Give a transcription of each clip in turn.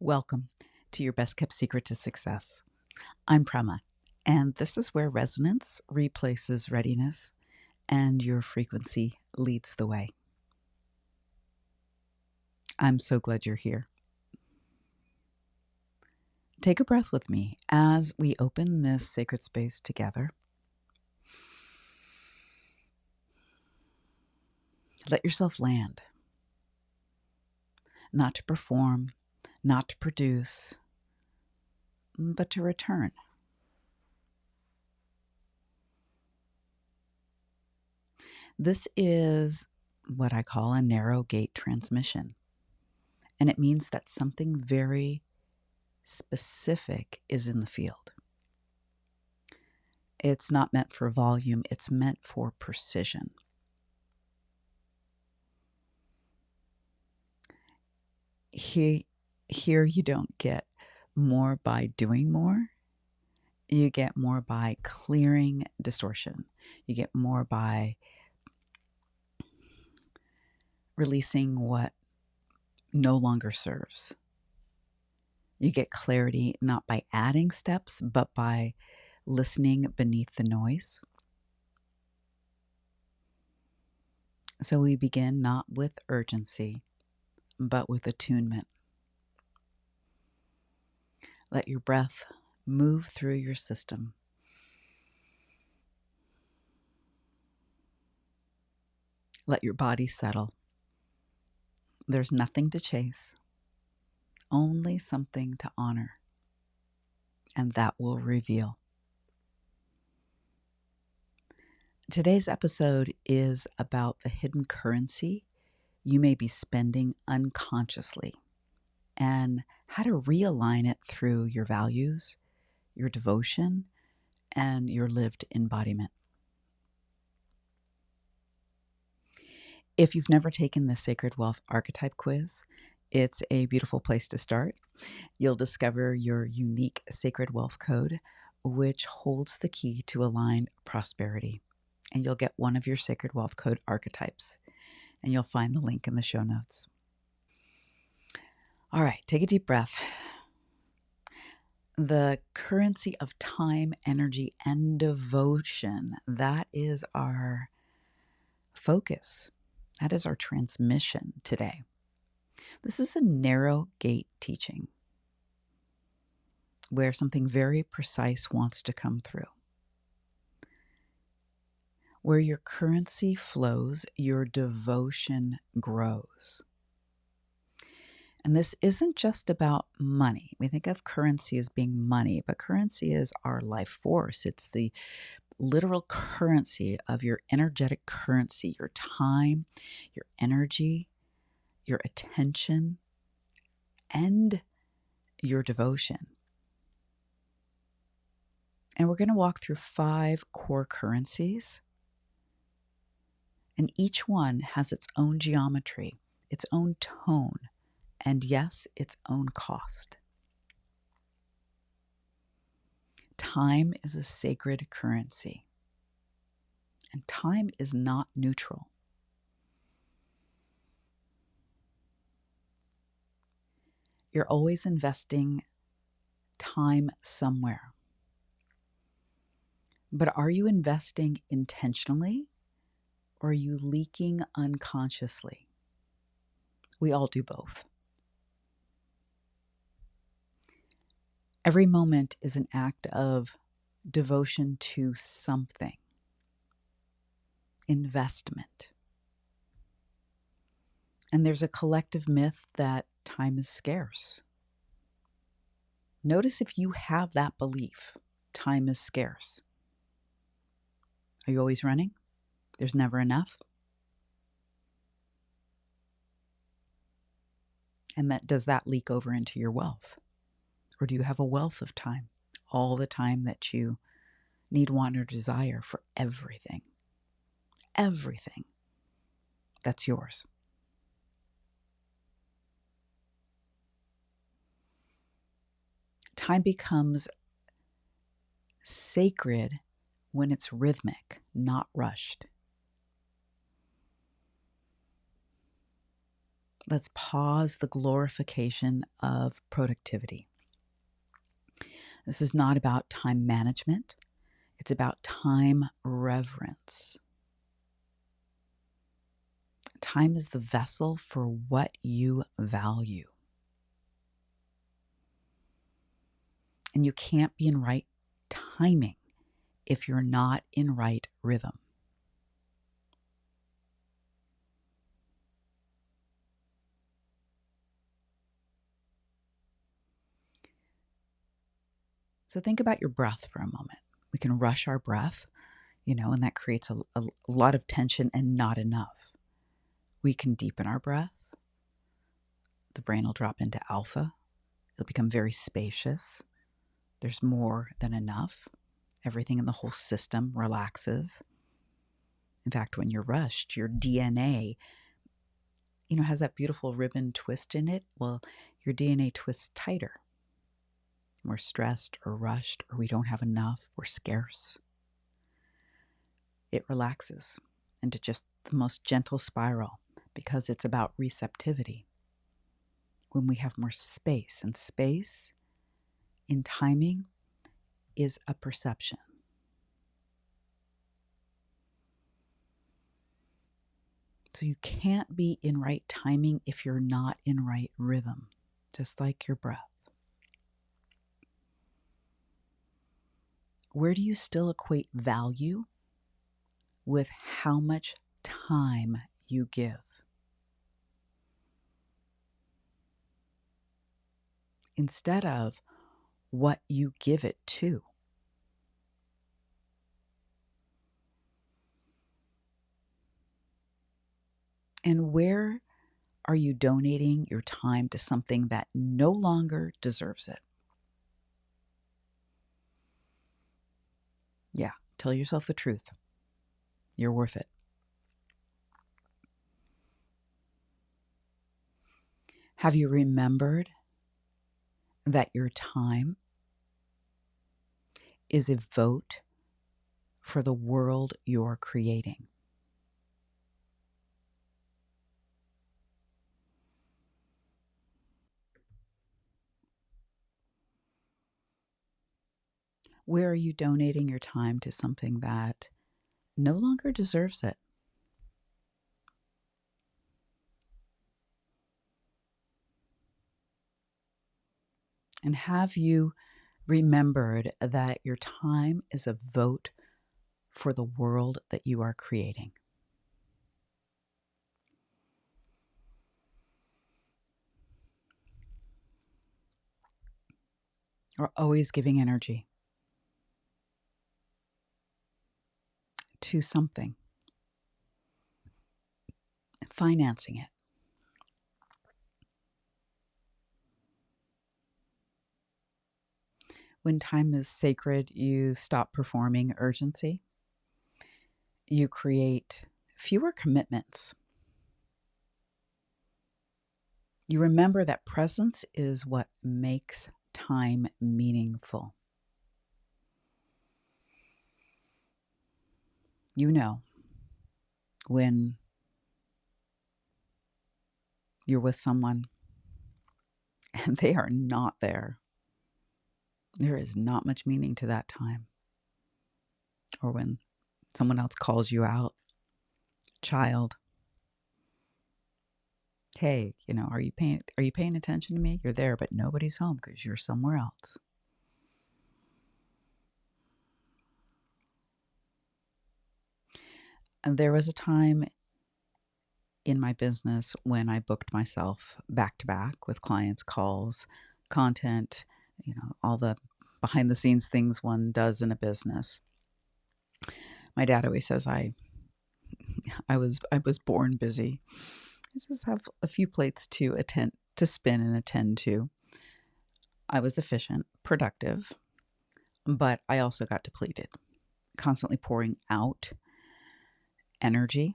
Welcome to your best kept secret to success. I'm Prema, and this is where resonance replaces readiness and your frequency leads the way. I'm so glad you're here. Take a breath with me as we open this sacred space together. Let yourself land. Not to perform, not to produce, but to return. This is what I call a NarrowGate transmission, and it means that something very specific is in the field. It's not meant for volume, it's meant for precision. Here you don't get more by doing more. You get more by clearing distortion. You get more by releasing what no longer serves. You get clarity not by adding steps, but by listening beneath the noise. So we begin not with urgency, but with attunement. Let your breath move through your system. Let your body settle. There's nothing to chase, only something to honor, and that will reveal. Today's episode is about the hidden currency you may be spending unconsciously and how to realign it through your values, your devotion, and your lived embodiment. If you've never taken the Sacred Wealth Archetype quiz, it's a beautiful place to start. You'll discover your unique Sacred Wealth Code, which holds the key to aligned prosperity. And you'll get one of your Sacred Wealth Code archetypes. And you'll find the link in the show notes. All right, take a deep breath. The currency of time, energy, and devotion, that is our focus. That is our transmission today. This is a NarrowGate teaching where something very precise wants to come through. Where your currency flows, your devotion grows. And this isn't just about money. We think of currency as being money, but currency is our life force. It's the literal currency of your energetic currency, your time, your energy, your attention, and your devotion. And we're going to walk through 5 core currencies. And each one has its own geometry, its own tone, and yes, its own cost. Time is a sacred currency, and time is not neutral. You're always investing time somewhere. But are you investing intentionally, or are you leaking unconsciously? We all do both. Every moment is an act of devotion to something, investment. And there's a collective myth that time is scarce. Notice if you have that belief, time is scarce. Are you always running? There's never enough? And does that leak over into your wealth? Or do you have a wealth of time? All the time that you need, want, or desire for everything. Everything that's yours. Time becomes sacred when it's rhythmic, not rushed. Let's pause the glorification of productivity. This is not about time management. It's about time reverence. Time is the vessel for what you value. And you can't be in right timing if you're not in right rhythm. So think about your breath for a moment. We can rush our breath, and that creates a lot of tension and not enough. We can deepen our breath. The brain will drop into alpha. It'll become very spacious. There's more than enough. Everything in the whole system relaxes. In fact, when you're rushed, your DNA, has that beautiful ribbon twist in it. Well, your DNA twists tighter. We're stressed or rushed, or we don't have enough, we're scarce. It relaxes into just the most gentle spiral because it's about receptivity. When we have more space, and space in timing is a perception. So you can't be in right timing if you're not in right rhythm, just like your breath. Where do you still equate value with how much time you give? Instead of what you give it to. And where are you donating your time to something that no longer deserves it? Yeah, tell yourself the truth. You're worth it. Have you remembered that your time is a vote for the world you're creating? Where are you donating your time to something that no longer deserves it? And have you remembered that your time is a vote for the world that you are creating? Or always giving energy to something, financing it. When time is sacred, you stop performing urgency. You create fewer commitments. You remember that presence is what makes time meaningful. You know, when you're with someone and they are not there, there is not much meaning to that time. Or when someone else calls you out, child, hey, are you paying attention to me? You're there, but nobody's home because you're somewhere else. And there was a time in my business when I booked myself back to back with clients, calls, content, all the behind the scenes things one does in a business. My dad always says I was born busy. I just have a few plates to spin and attend to. I was efficient, productive, but I also got depleted, constantly pouring out energy.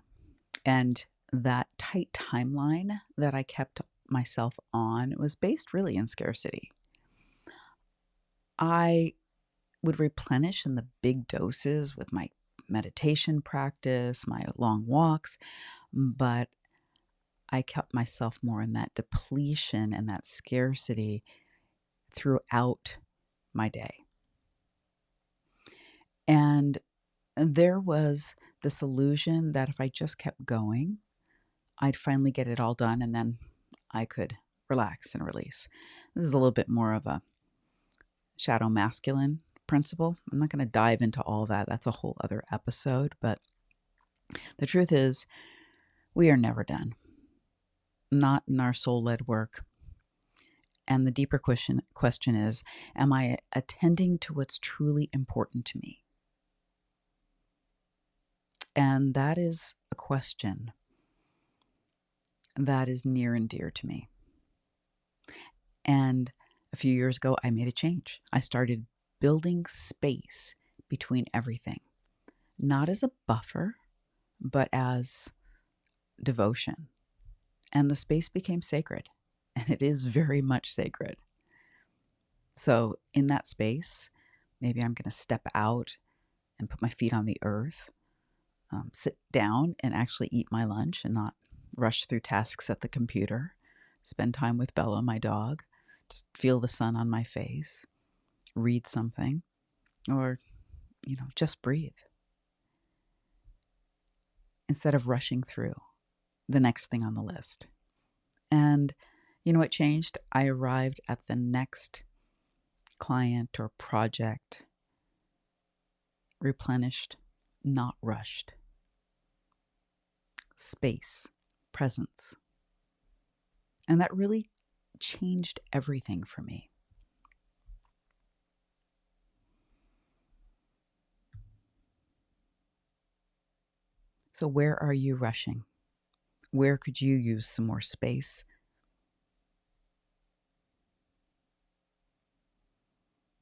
And that tight timeline that I kept myself on was based really in scarcity. I would replenish in the big doses with my meditation practice, my long walks, but I kept myself more in that depletion and that scarcity throughout my day. And there was this illusion that if I just kept going, I'd finally get it all done and then I could relax and release. This is a little bit more of a shadow masculine principle. I'm not going to dive into all that. That's a whole other episode. But the truth is, we are never done, not in our soul led work. And the deeper question is, am I attending to what's truly important to me? And that is a question that is near and dear to me. And a few years ago, I made a change. I started building space between everything, not as a buffer, but as devotion. And the space became sacred, and it is very much sacred. So in that space, maybe I'm going to step out and put my feet on the earth, sit down and actually eat my lunch and not rush through tasks at the computer, spend time with Bella, my dog, just feel the sun on my face, read something, or, just breathe instead of rushing through the next thing on the list. And you know what changed? I arrived at the next client or project replenished, not rushed. Space, presence. And that really changed everything for me. So where are you rushing? Where could you use some more space?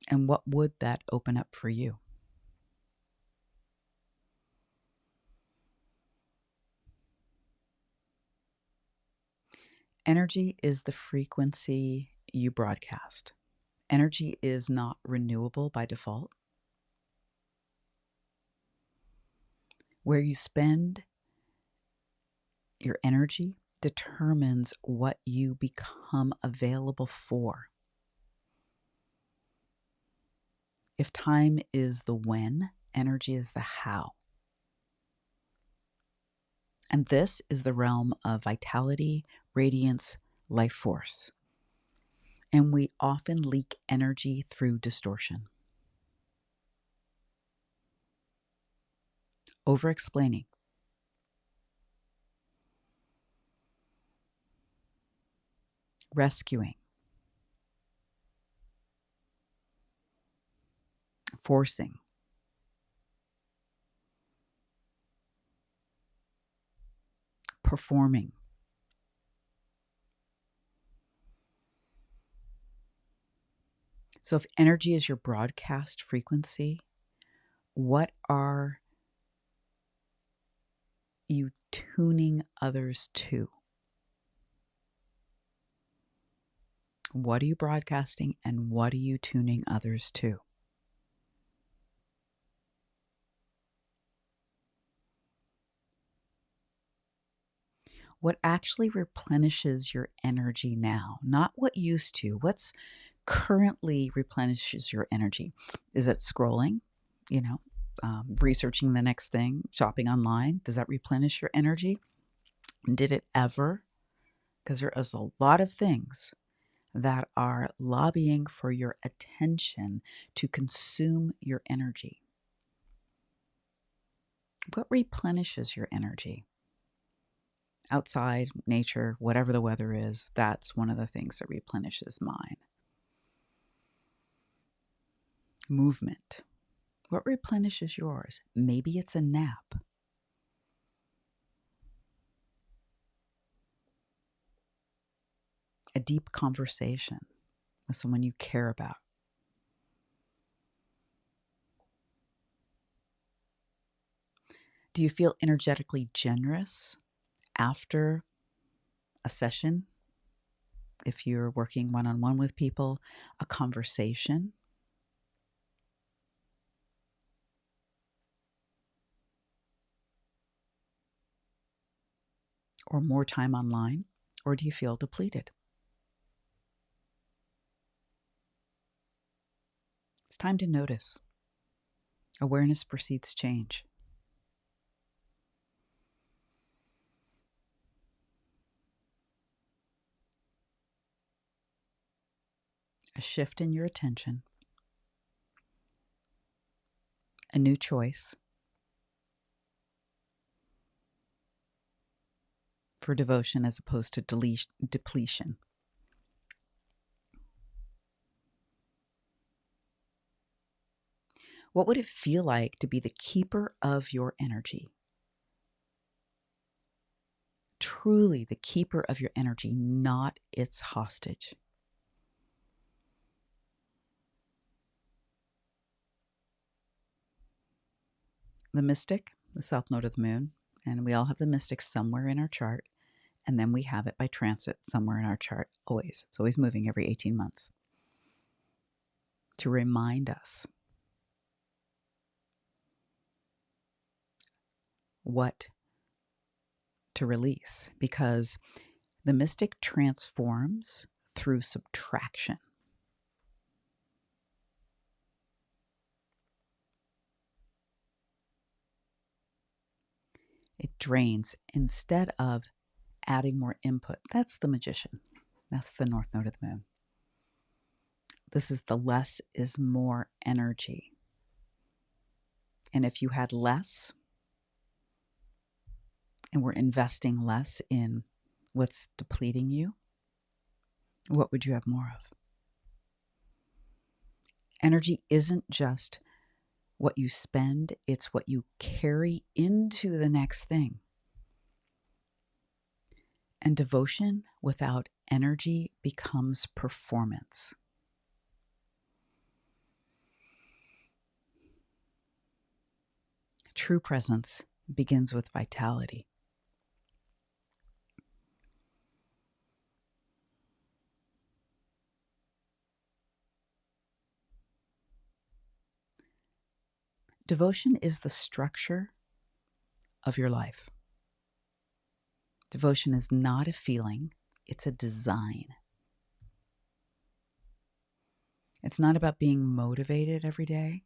And what would that open up for you? Energy is the frequency you broadcast. Energy is not renewable by default. Where you spend your energy determines what you become available for. If time is the when, energy is the how. And this is the realm of vitality, radiance, life force. And we often leak energy through distortion. Over-explaining. Rescuing. Forcing. Performing. So if energy is your broadcast frequency, what are you tuning others to? What are you broadcasting and what are you tuning others to? What actually replenishes your energy now? Not what used to. What's currently replenishes your energy? Is it scrolling? Researching the next thing, shopping online? Does that replenish your energy? Did it ever? Because there is a lot of things that are lobbying for your attention to consume your energy. What replenishes your energy? Outside, nature, whatever the weather is, that's one of the things that replenishes mine. Movement. What replenishes yours? Maybe it's a nap. A deep conversation with someone you care about. Do you feel energetically generous after a session? If you're working one-on-one with people, a conversation. or more time online? Or do you feel depleted? It's time to notice. Awareness precedes change. A shift in your attention, a new choice for devotion as opposed to depletion. What would it feel like to be the keeper of your energy? Truly the keeper of your energy, not its hostage. The mystic, the south node of the moon, and we all have the mystic somewhere in our chart, and then we have it by transit somewhere in our chart, always. It's always moving every 18 months to remind us what to release, because the mystic transforms through subtraction. It drains instead of adding more input. That's the magician. That's the north node of the moon. This is the less is more energy. And if you had less and were investing less in what's depleting you, what would you have more of? Energy isn't just what you spend, it's what you carry into the next thing. And devotion without energy becomes performance. True presence begins with vitality. Devotion is the structure of your life. Devotion is not a feeling, it's a design. It's not about being motivated every day.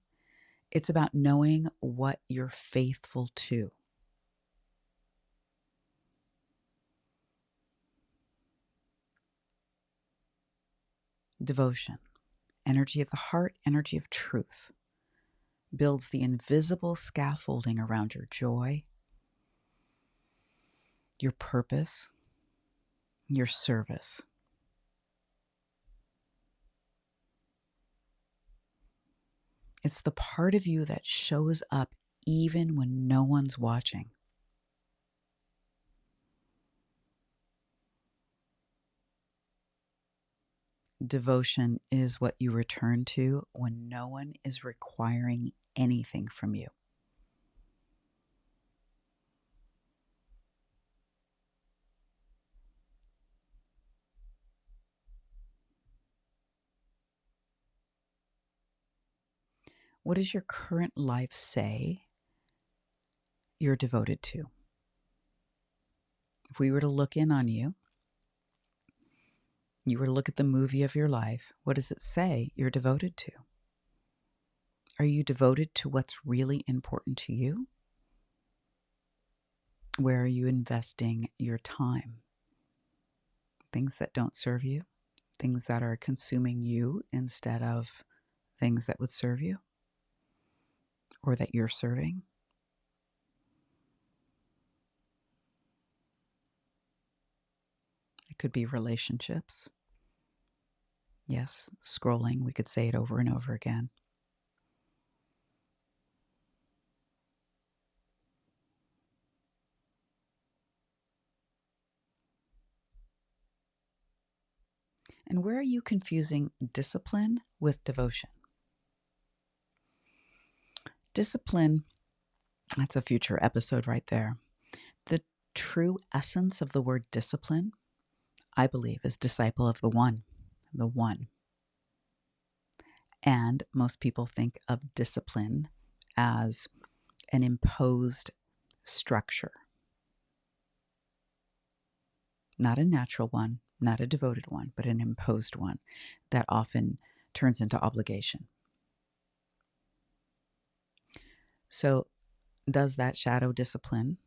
It's about knowing what you're faithful to. Devotion, energy of the heart, energy of truth, builds the invisible scaffolding around your joy, your purpose, your service. It's the part of you that shows up even when no one's watching. Devotion is what you return to when no one is requiring anything from you. What does your current life say you're devoted to? If we were to look in on you, you were to look at the movie of your life, what does it say you're devoted to? Are you devoted to what's really important to you? Where are you investing your time? Things that don't serve you, things that are consuming you instead of things that would serve you or that you're serving. It could be relationships. Yes, scrolling, we could say it over and over again. And where are you confusing discipline with devotion? Discipline, that's a future episode right there. The true essence of the word discipline, I believe, is disciple of the one, the one. And most people think of discipline as an imposed structure. not a natural one, not a devoted one, but an imposed one that often turns into obligation. So, does that shadow discipline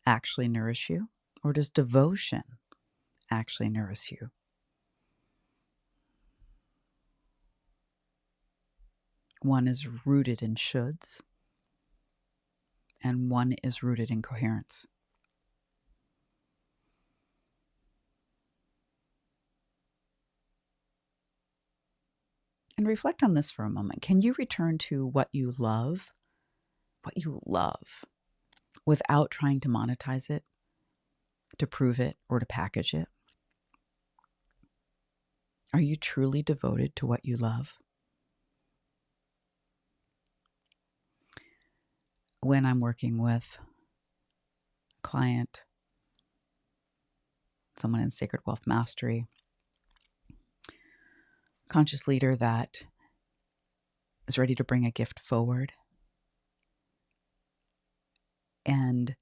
actually nourish you? Or does devotion actually nourish you? One is rooted in shoulds, and one is rooted in coherence. And reflect on this for a moment. Can you return to what you love, without trying to monetize it, to prove it, or to package it? Are you truly devoted to what you love? When I'm working with a client, someone in Sacred Wealth Mastery, conscious leader that is ready to bring a gift forward and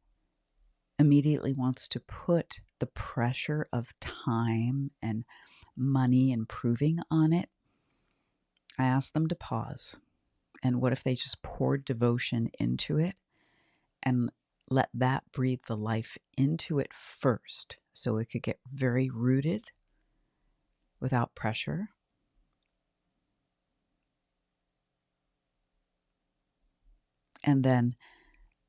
immediately wants to put the pressure of time and money and proving on it, I ask them to pause. And what if they just poured devotion into it and let that breathe the life into it first, so it could get very rooted without pressure? And then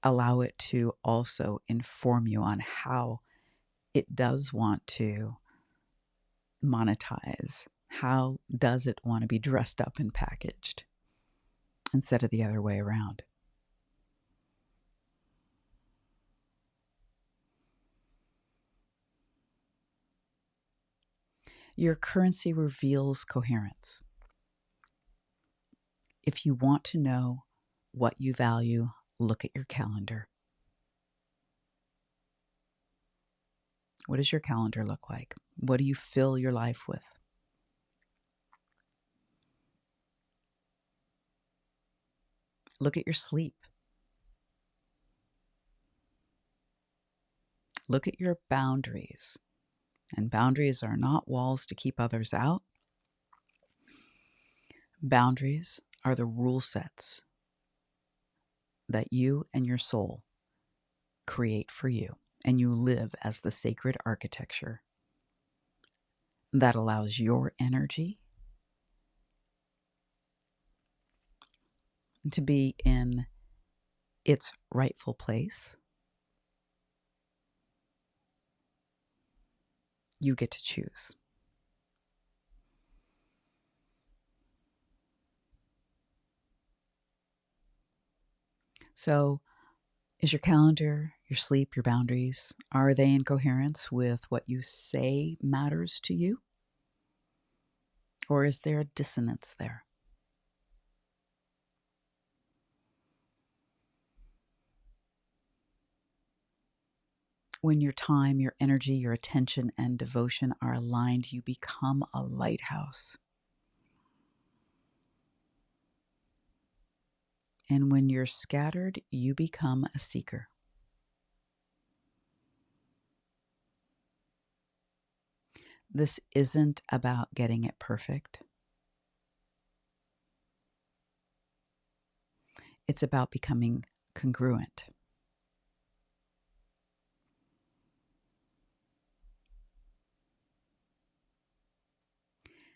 allow it to also inform you on how it does want to monetize. How does it want to be dressed up and packaged instead of the other way around? Your currency reveals coherence. If you want to know what you value, look at your calendar. What does your calendar look like? What do you fill your life with? Look at your sleep. Look at your boundaries. And boundaries are not walls to keep others out. Boundaries are the rule sets that you and your soul create for you, and you live as the sacred architecture that allows your energy to be in its rightful place. You get to choose. So, is your calendar, your sleep, your boundaries, are they in coherence with what you say matters to you? Or is there a dissonance there? When your time, your energy, your attention, and devotion are aligned, you become a lighthouse. And when you're scattered, you become a seeker. This isn't about getting it perfect. It's about becoming congruent.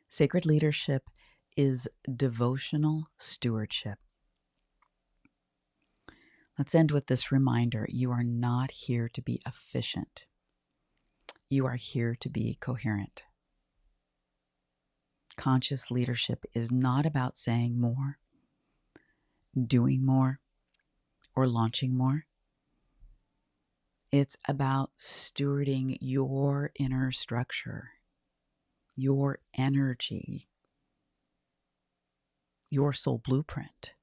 Sacred leadership is devotional stewardship. Let's end with this reminder. You are not here to be efficient. You are here to be coherent. Conscious leadership is not about saying more, doing more, or launching more. It's about stewarding your inner structure, your energy, your soul blueprint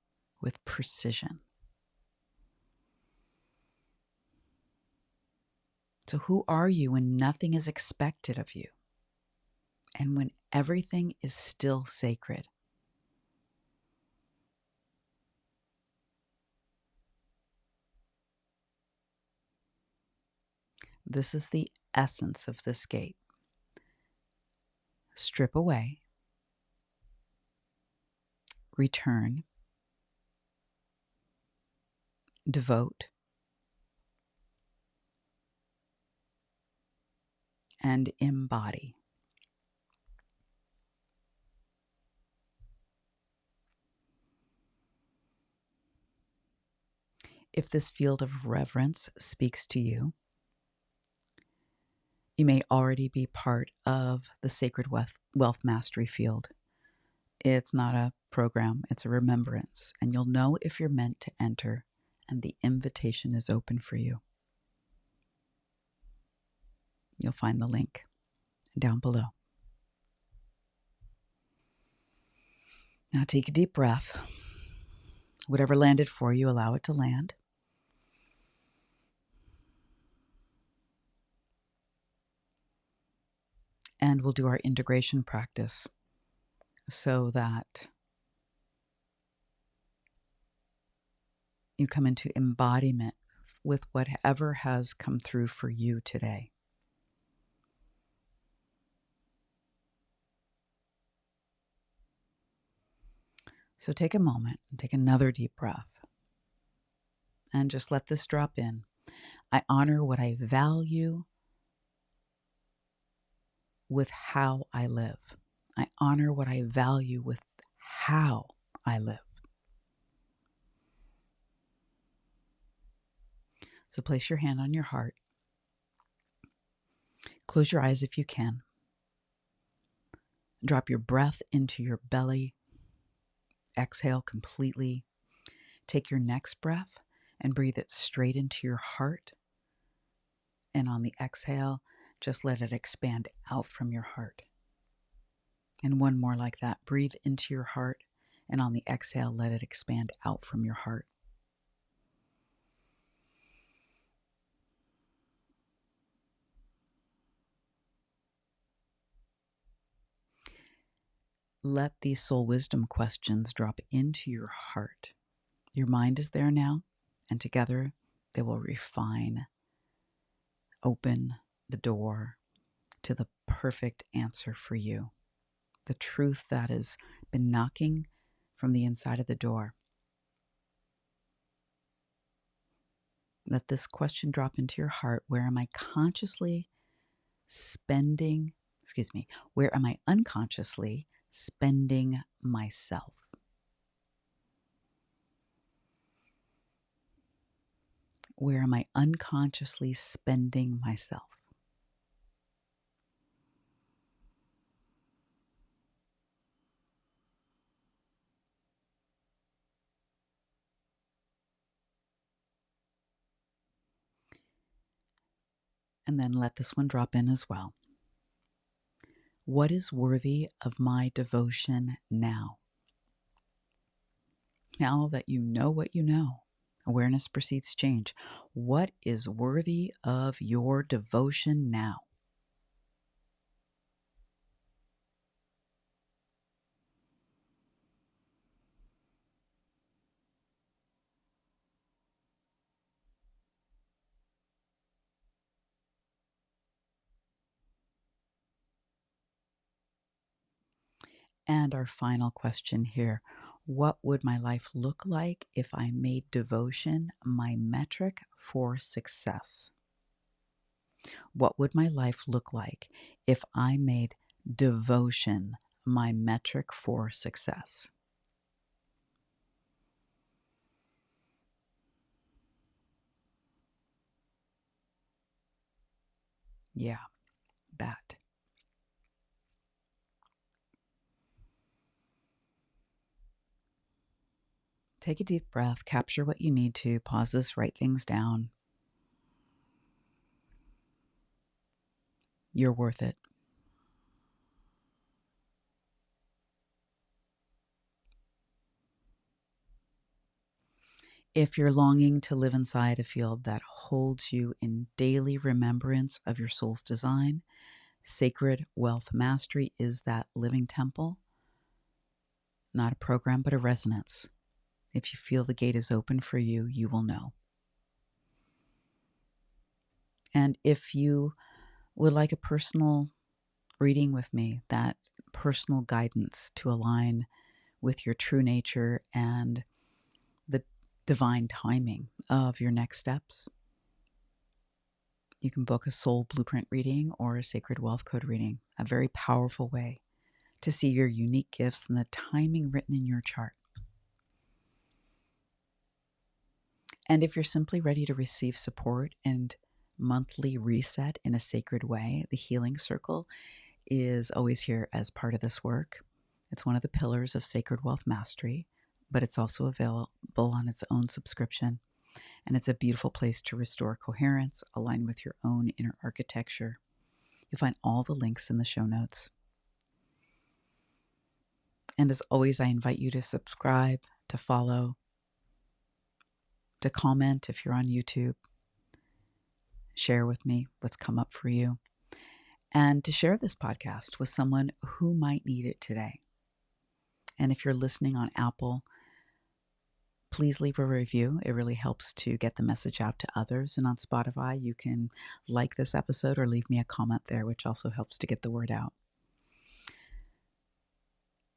with precision. So who are you when nothing is expected of you and when everything is still sacred? This is the essence of this gate. Strip away, return, devote, and embody. If this field of reverence speaks to you, you may already be part of the sacred wealth mastery field. It's not a program, it's a remembrance, and you'll know if you're meant to enter, and the invitation is open for you. You'll find the link down below. Now take a deep breath. Whatever landed for you, allow it to land. And we'll do our integration practice so that you come into embodiment with whatever has come through for you today. So take a moment and take another deep breath and just let this drop in. I honor what I value with how I live. I honor what I value with how I live. So place your hand on your heart. Close your eyes if you can. Drop your breath into your belly. Exhale completely. Take your next breath and breathe it straight into your heart. And on the exhale, just let it expand out from your heart. And one more like that. Breathe into your heart, and on the exhale, let it expand out from your heart. Let these soul wisdom questions drop into your heart. Your mind is there now, and together they will refine, open the door to the perfect answer for you. The truth that has been knocking from the inside of the door. Let this question drop into your heart. Where am I unconsciously spending myself? Where am I unconsciously spending myself? And then let this one drop in as well. What is worthy of my devotion now? Now that you know what you know, awareness precedes change. What is worthy of your devotion now? And our final question here. What would my life look like if I made devotion my metric for success? What would my life look like if I made devotion my metric for success? Yeah, that. Take a deep breath, capture what you need to, pause this, write things down. You're worth it. If you're longing to live inside a field that holds you in daily remembrance of your soul's design, Sacred Wealth Mastery is that living temple, not a program, but a resonance. If you feel the gate is open for you, you will know. And if you would like a personal reading with me, that personal guidance to align with your true nature and the divine timing of your next steps, you can book a soul blueprint reading or a sacred wealth code reading, a very powerful way to see your unique gifts and the timing written in your chart. And if you're simply ready to receive support and monthly reset in a sacred way, the Healing Circle is always here as part of this work. It's one of the pillars of Sacred Wealth Mastery, but it's also available on its own subscription. And it's a beautiful place to restore coherence, align with your own inner architecture. You'll find all the links in the show notes. And as always, I invite you to subscribe, to follow, to comment if you're on YouTube, share with me what's come up for you, and to share this podcast with someone who might need it today. And if you're listening on Apple, please leave a review. It really helps to get the message out to others. And on Spotify, you can like this episode or leave me a comment there, which also helps to get the word out.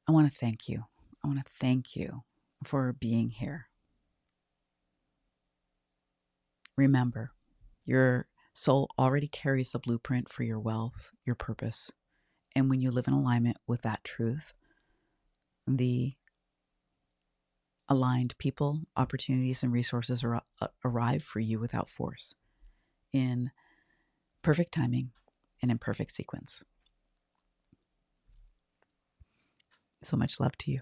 I want to thank you. I want to thank you for being here. Remember, your soul already carries a blueprint for your wealth, your purpose. And when you live in alignment with that truth, the aligned people, opportunities, and resources arrive for you without force, in perfect timing and in perfect sequence. So much love to you.